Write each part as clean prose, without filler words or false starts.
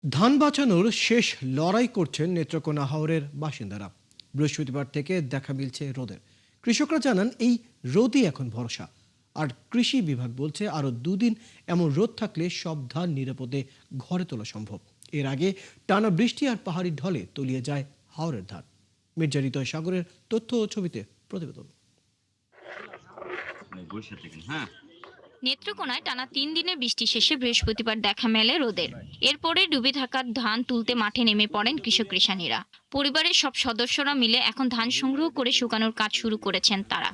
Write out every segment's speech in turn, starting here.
ধান বাঁচানোর শেষ লড়াই করছেন নেত্রকোনা হাওরের বাসিন্দারা। বৃহস্পতিবার থেকে দেখা মিলছে রোদের। কৃষকরা জানান এই রোদই এখন ভরসা। আর কৃষি বিভাগ বলছে আরো দুদিন এমন রোদ থাকলে সব ধান নিরাপদে ঘরে তোলা সম্ভব। এর আগে টানা বৃষ্টি আর পাহাড়ি ঢলে তলিয়ে যায় হাওরের ধান। মির্জা হৃদয় সাগরের তথ্য ও ছবিতে প্রতিবেদন। নেত্রকোনায় টানা 3 দিনের বৃষ্টি শেষে বৃহস্পতিবার দেখা মেলে রোদের। এরপরে ডুবে থাকা ধান তুলতে মাঠে নেমে পড়েন কৃষানীরা। পরিবারের সব সদস্যরা মিলে এখন ধান সংগ্রহ করে শুকানোর কাজ শুরু করেছেন তারা।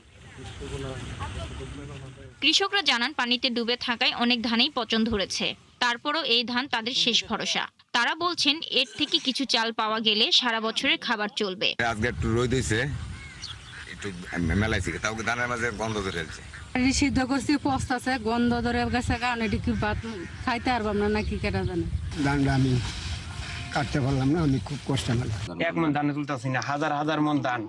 কৃষকরা জানান পানিতে ডুবে থাকায় অনেক ধানেই পচন ধরেছে। তারপরও এই ধান তাদের শেষ ভরসা। তারা বলছেন এর থেকে কিছু চাল পাওয়া গেলে সারা বছরের খাবার চলবে। আজকে একটু রোদ হইছে, একটু মেলাইছি, তাও ধানের মাঝে গন্ধ ধরে আছে। সিদ্ধ করছি পস্তাছে, গন্ধ ধরে গেছে, কারণ এটি কি ভাত খাইতে পারবাম না নাকি কেটা জানে। ধানটা আমি কাটতে পারলাম না, আমি খুব কষ্ট লাগলো। এক মন ধান তুলতেছি না, হাজার হাজার মন ধান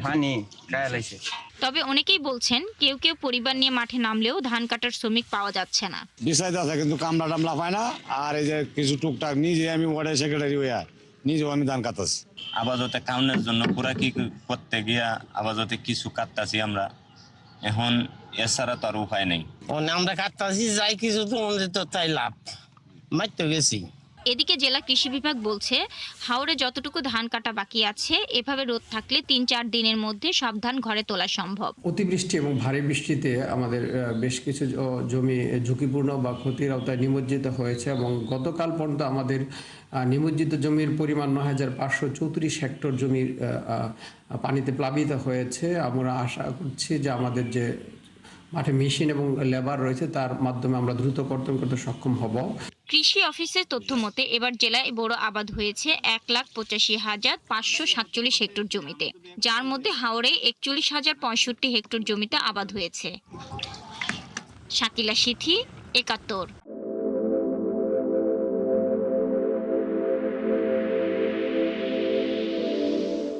পানি গায়ে লাইছে। তবে অনেকেই বলছেন কেউ কেউ পরিবার নিয়ে মাঠে নামলেও ধান কাটার শ্রমিক পাওয়া যাচ্ছে না। বিষয় আছে কিন্তু কামলা টামলা পায় না। আর এই যে কিছু টুকটাক নিজে আমি ওয়ার্ডের সেক্রেটারি হইয়া নিজেও আমি ধান কাটাচ্ছি। আবাদতে কাউনের জন্য পুরা কি করতে গিয়া আবাদতে কিছু কাটতাছি আমরা এখন, এছাড়া তো আর উপায় নেই। আমরা কাটতাছি যাই কিছু, তো আমাদের তো তাই লাভ, মারতে গেছি। এদিকে জেলা কৃষি বিভাগ বলছে হাওরে যতটুকু ধান কাটা বাকি আছে এভাবে রোদ থাকলে ৩-৪ দিনের মধ্যে সব ধান ঘরে তোলা সম্ভব। অতিবৃষ্টি এবং ভারী বৃষ্টিতে আমাদের বেশ কিছু জমি ঝুঁকিপূর্ণ বা ক্ষতির আওতায় নিমজ্জিত হয়েছে এবং গতকাল পর্যন্ত আমাদের নিমজ্জিত জমির পরিমাণ ৯,৫34 হেক্টর জমির পানিতে প্লাবিত হয়েছে। আমরা আশা করছি যে আমাদের যে মাঠে মেশিন এবং লেবার রয়েছে তার মাধ্যমে আমরা দ্রুত কর্তন করতে সক্ষম হব। কৃষি অফিসের তথ্য মতে এবার জেলায় বোরো আবাদ হয়েছে ১,৮৫,৫৪৭ হেক্টর জমিতে, যার মধ্যে হাওরে ৪১,০৬৫ হেক্টর জমিতে আবাদ হয়েছে। শাকিলা সিথি, ৭১।